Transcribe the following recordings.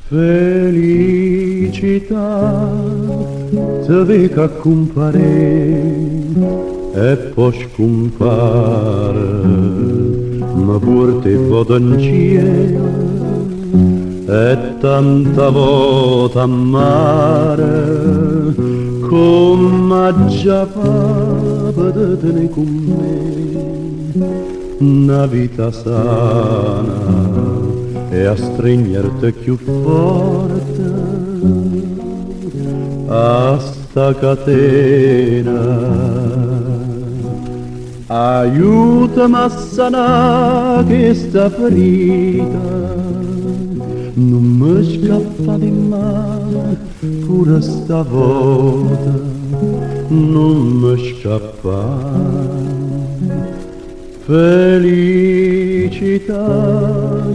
Felicità te vec a compare e poi scompare, ma pur te vodancia e tanta volta amare come già vedetene con me una vita sana e a stringerti più forte a sta catena. Aiutami a sanare questa ferita, non mi scappa di mano pure stavolta, non mi scappa. Felicità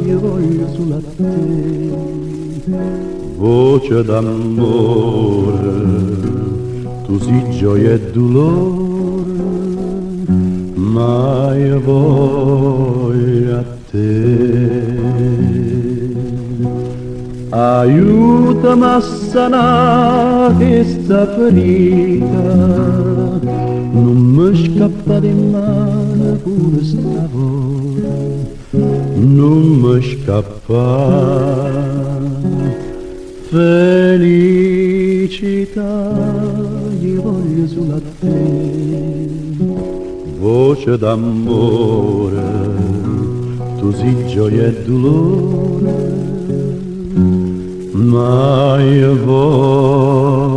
io voglio sulla te, voce d'amore, tu sei gioia e dolore, ma io voglio a te. Aiutami a sanare questa ferita, non mi scappa di mano pure stavolta, non mi scappa. Felicità io voglio sulla te, voce d'amore, tu sei gioia e dolore, ma io voglio